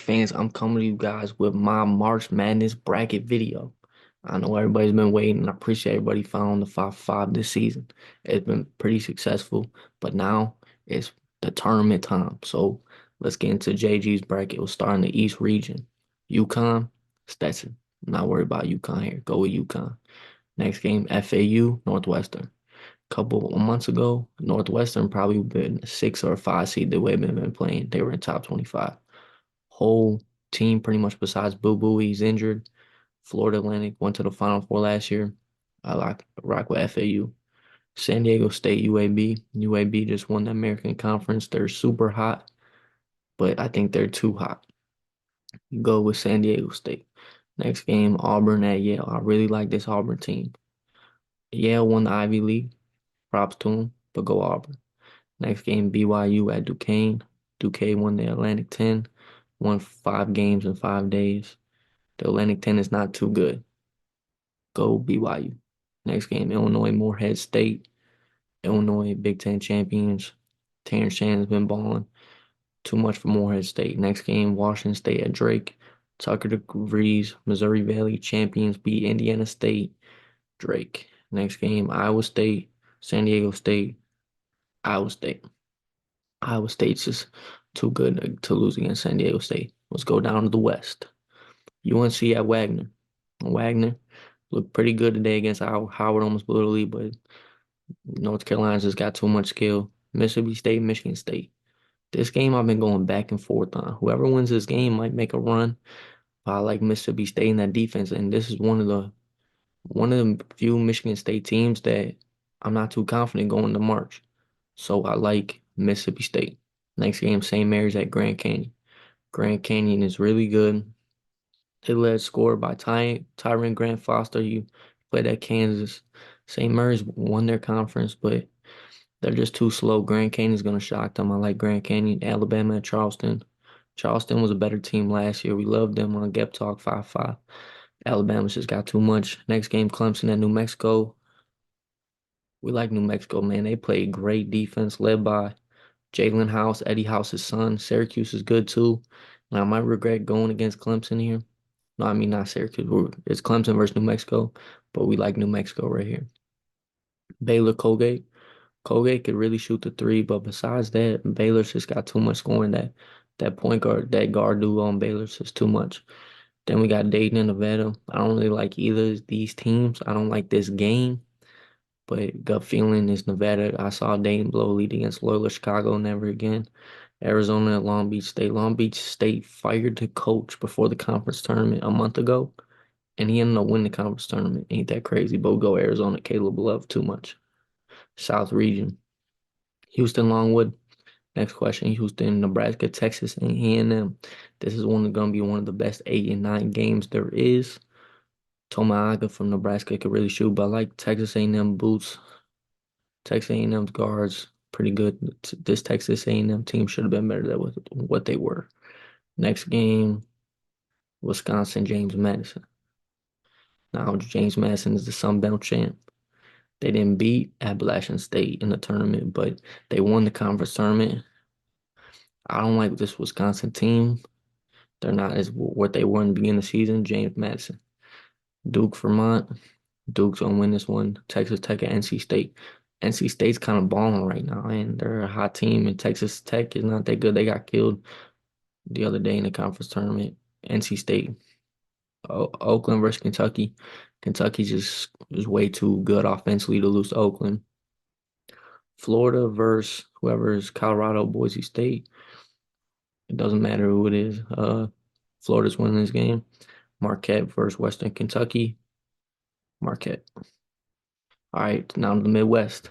Talk fans, I'm coming to you guys with my March Madness bracket video. I know everybody's been waiting. I appreciate everybody following the 5-5 this season. It's been pretty successful, but now it's the tournament time. So let's get into JG's bracket. We'll start in the East region. UConn, Stetson. I'm not worried about UConn here. Go with UConn. Next game, FAU, Northwestern. Couple of months ago, Northwestern probably been a 6 or 5 seed the way they've been playing. They were in top 25. Whole team pretty much besides Boo Boo, he's injured. Florida Atlantic went to the Final Four last year. I like rock with FAU. San Diego State UAB. UAB just won the American Conference. They're super hot, but I think they're too hot. Go with San Diego State. Next game, Auburn at Yale. I really like this Auburn team. Yale won the Ivy League. Props to them, but go Auburn. Next game, BYU at Duquesne. Duquesne won the Atlantic 10, won 5 games in 5 days. The Atlantic 10 is not too good. Go BYU. Next game, Illinois Morehead State. Illinois Big Ten champions. Terrence Shannon's been balling. Too much for Morehead State. Next game, Washington State at Drake. Tucker DeVries, Missouri Valley champions beat Indiana State. Drake. Next game, Iowa State, San Diego State, Iowa State. Iowa State's just too good to lose against San Diego State. Let's go down to the West. UNC at Wagner. Wagner looked pretty good today against Howard almost brutally, but North Carolina's just got too much skill. Mississippi State, Michigan State. This game I've been going back and forth on. Whoever wins this game might make a run. I like Mississippi State in that defense, and this is one of the few Michigan State teams that I'm not too confident going to March. So I like Mississippi State. Next game, St. Mary's at Grand Canyon. Grand Canyon is really good. They led scored by Tyron Grant Foster. You played at Kansas. St. Mary's won their conference, but they're just too slow. Grand Canyon's gonna shock them. I like Grand Canyon. Alabama at Charleston. Charleston was a better team last year. We loved them on Gep Talk 5-5. Alabama's just got too much. Next game, Clemson at New Mexico. We like New Mexico, man. They play great defense led by Jalen House, Eddie House's son. Syracuse is good too. Now, I might regret going against Clemson here. No, I mean not Syracuse. It's Clemson versus New Mexico, but we like New Mexico right here. Baylor, Colgate. Colgate could really shoot the three, but besides that, Baylor's just got too much scoring. That point guard, that guard duo on Baylor's just too much. Then we got Dayton and Nevada. I don't really like either of these teams. I don't like this game, but gut feeling is Nevada. I saw Dayton blow a lead against Loyola Chicago, never again. Arizona at Long Beach State. Long Beach State fired the coach before the conference tournament a month ago, and he ended up winning the conference tournament. Ain't that crazy? But we'll go Arizona. Caleb Love too much. South region. Houston Longwood. Next question. Houston, Nebraska, Texas, and A&M. This is gonna be one of the best 8 and 9 games there is. Tomaga from Nebraska could really shoot, but I like Texas A&M boots. Texas A&M's guards pretty good. This Texas A&M team should have been better than what they were. Next game, Wisconsin, James Madison. Now James Madison is the Sun Belt champ. They didn't beat Appalachian State in the tournament, but they won the conference tournament. I don't like this Wisconsin team. They're not as what they were in the beginning of the season. James Madison. Duke, Vermont. Duke's gonna win this one. Texas Tech at NC State. NC State's kind of balling right now, and they're a hot team. And Texas Tech is not that good. They got killed the other day in the conference tournament. NC State, Oakland versus Kentucky. Kentucky just is way too good offensively to lose to Oakland. Florida versus whoever is Colorado, Boise State. It doesn't matter who it is. Florida's winning this game. Marquette versus Western Kentucky. Marquette. All right, now to the Midwest.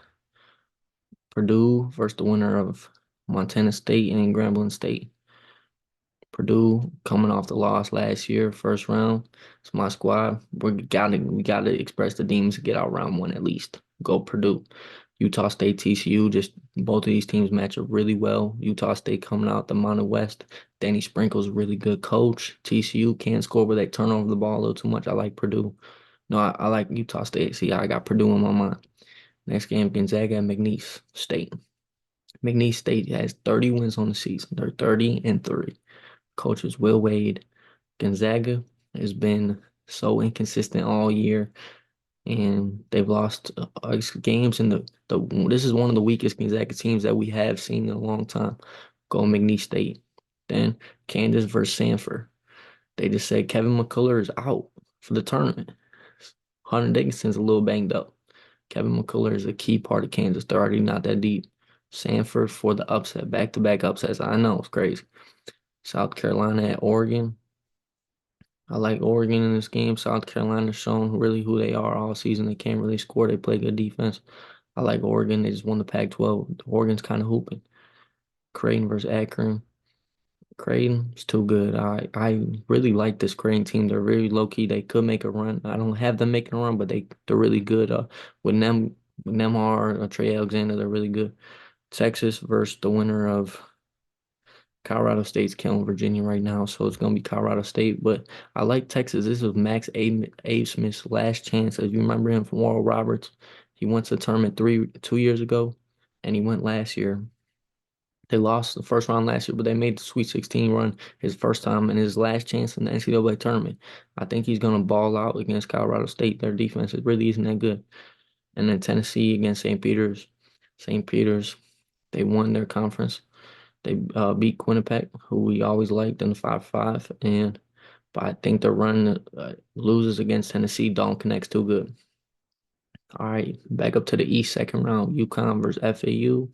Purdue versus the winner of Montana State and Grambling State. Purdue coming off the loss last year, first round. It's my squad. We gotta express the demons to get out round one at least. Go Purdue. Utah State, TCU, just both of these teams match up really well. Utah State coming out the Mountain West. Danny Sprinkle's a really good coach. TCU can't score, but they turn over the ball a little too much. I like Purdue. No, I like Utah State. See, I got Purdue in my mind. Next game, Gonzaga and McNeese State. McNeese State has 30 wins on the season. They're 30-3. Coach is Will Wade. Gonzaga has been so inconsistent all year, and they've lost games in the. This is one of the weakest Gonzaga teams that we have seen in a long time. Go McNeese State. Then Kansas versus Sanford. They just said Kevin McCullough is out for the tournament. Hunter Dickinson's a little banged up. Kevin McCullough is a key part of Kansas. They're already not that deep. Sanford for the upset, back-to-back upsets. I know it's crazy. South Carolina at Oregon. I like Oregon in this game. South Carolina's shown really who they are all season. They can't really score. They play good defense. I like Oregon. They just won the Pac-12. Oregon's kind of hooping. Creighton versus Akron. Creighton's too good. I really like this Creighton team. They're really low key. They could make a run. I don't have them making a run, but they're really good. With them with Nembhard, Trey Alexander, they're really good. Texas versus the winner of Colorado State's killing Virginia right now, so it's gonna be Colorado State. But I like Texas. This is Max Abe Smith's last chance. If you remember him from Oral Roberts, he went to the tournament 2 years ago, and he went last year. They lost the first round last year, but they made the Sweet 16 run his first time and his last chance in the NCAA tournament. I think he's gonna ball out against Colorado State. Their defense really isn't that good. And then Tennessee against St. Peter's. St. Peter's, they won their conference. They beat Quinnipiac, who we always liked in the 5-5, and but I think the run loses against Tennessee. Don't connects too good. All right, back up to the East, second round. UConn versus FAU.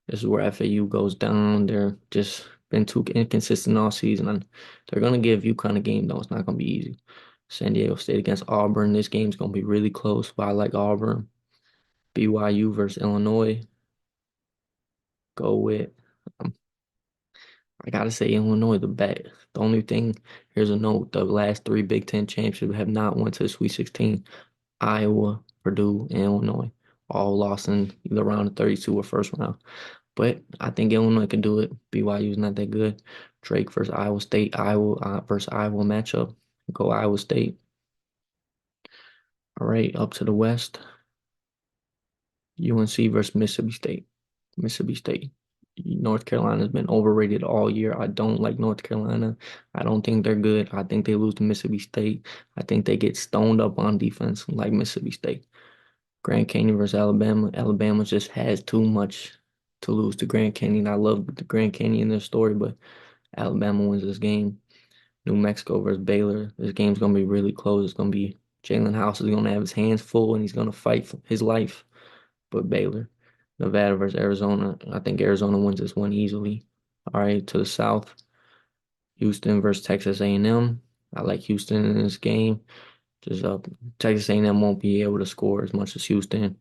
This is where FAU goes down. They're just been too inconsistent all season, and they're gonna give UConn a game though. It's not gonna be easy. San Diego State against Auburn. This game's gonna be really close, but I like Auburn. BYU versus Illinois. Go with. um, I gotta say Illinois the bet. The only thing, here's a note: the last three Big Ten championships have not went to the Sweet 16. Iowa, Purdue, and Illinois all lost in either round of 32 or first round. But I think Illinois can do it. BYU is not that good. Drake versus Iowa State. Iowa versus Iowa matchup. Go Iowa State. All right, up to the West. UNC versus Mississippi State. Mississippi State. North Carolina's been overrated all year. I don't like North Carolina. I don't think they're good. I think they lose to Mississippi State. I think they get stoned up on defense like Mississippi State. Grand Canyon versus Alabama. Alabama just has too much to lose to Grand Canyon. I love the Grand Canyon in their story, but Alabama wins this game. New Mexico versus Baylor. This game's gonna be really close. It's gonna be Jalen House is gonna have his hands full and he's gonna fight for his life. But Baylor. Nevada versus Arizona. I think Arizona wins this one easily. All right, to the south. Houston versus Texas A&M. I like Houston in this game. Just Texas A&M won't be able to score as much as Houston.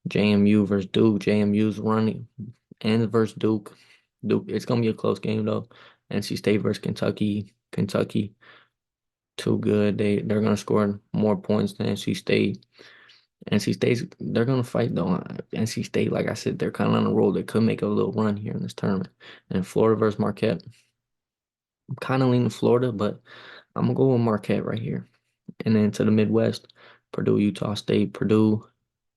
JMU versus Duke. JMU's running and versus Duke. Duke. It's gonna be a close game though. NC State versus Kentucky. Kentucky too good. They're gonna score more points than NC State. NC State's they're gonna fight though. NC State, like I said, they're kind of on a roll. They could make a little run here in this tournament. And Florida versus Marquette. I'm kind of leaning Florida, but I'm gonna go with Marquette right here. And then to the Midwest, Purdue, Utah State. Purdue,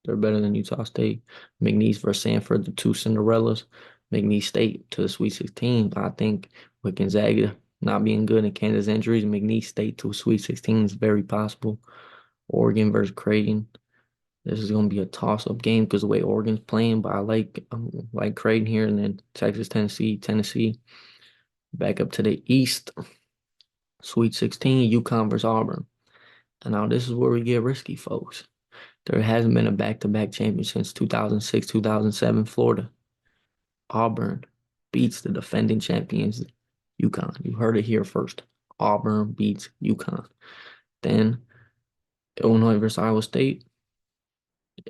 they're better than Utah State. McNeese versus Sanford, the two Cinderellas. McNeese State to the Sweet 16. I think with Gonzaga not being good and Kansas injuries, McNeese State to a Sweet 16 is very possible. Oregon versus Creighton. This is going to be a toss-up game because the way Oregon's playing, but I like Creighton here, and then Texas, Tennessee. Back up to the East, Sweet 16, UConn versus Auburn. And now this is where we get risky, folks. There hasn't been a back-to-back champion since 2006, 2007, Florida. Auburn beats the defending champions, UConn. You heard it here first. Auburn beats UConn. Then Illinois versus Iowa State.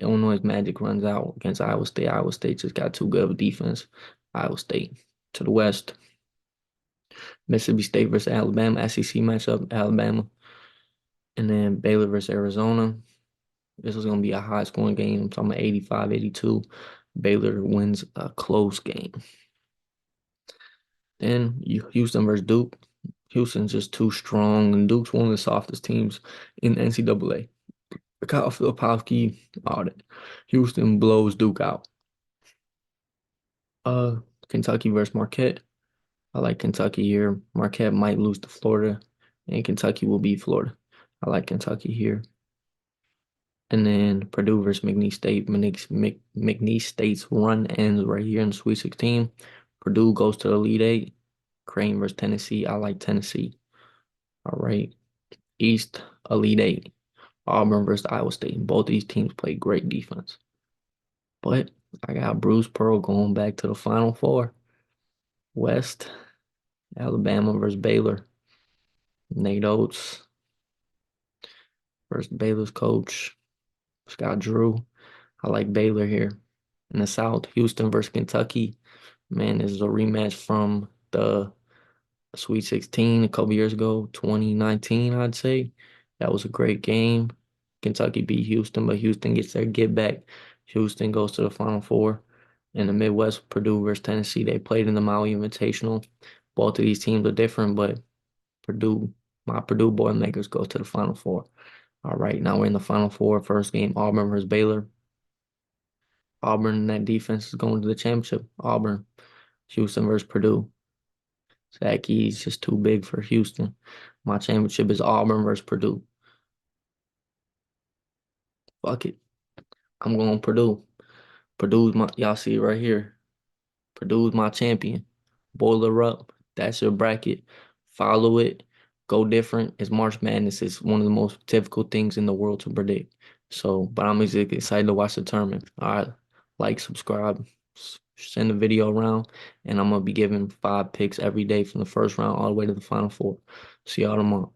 Illinois' magic runs out against Iowa State. Iowa State just got too good of a defense. Iowa State to the West. Mississippi State versus Alabama, SEC matchup, Alabama. And then Baylor versus Arizona. This is going to be a high scoring game. I'm talking about 85-82. Baylor wins a close game. Then Houston versus Duke. Houston's just too strong, and Duke's one of the softest teams in the NCAA. Kyle Filipowski, all that. Houston blows Duke out. Uh, Kentucky versus Marquette. I like Kentucky here. Marquette might lose to Florida, and Kentucky will beat Florida. I like Kentucky here. And then Purdue versus McNeese State. McNeese State's run ends right here in the Sweet 16. Purdue goes to the Elite Eight. Creighton versus Tennessee. I like Tennessee. All right. East Elite Eight. Auburn versus Iowa State. Both these teams play great defense. But I got Bruce Pearl going back to the Final Four. West, Alabama versus Baylor. Nate Oates versus Baylor's coach, Scott Drew. I like Baylor here. In the South, Houston versus Kentucky. Man, this is a rematch from the Sweet 16 a couple years ago, 2019, I'd say. That was a great game. Kentucky beat Houston, but Houston gets their get back. Houston goes to the Final Four. In the Midwest, Purdue versus Tennessee, they played in the Maui Invitational. Both of these teams are different, but Purdue, my Purdue Boilermakers go to the Final Four. All right, now we're in the Final Four. First game, Auburn versus Baylor. Auburn, that defense is going to the championship. Auburn, Houston versus Purdue. Zach E's just too big for Houston. My championship is Auburn versus Purdue. Fuck it. I'm going Purdue. Purdue's my, y'all see it right here. Purdue's my champion. Boiler up. That's your bracket. Follow it. Go different. It's March Madness. It's one of the most difficult things in the world to predict. So, but I'm excited to watch the tournament. All right. Like, subscribe, send the video around, and I'm gonna be giving 5 picks every day from the first round all the way to the Final Four. See y'all tomorrow.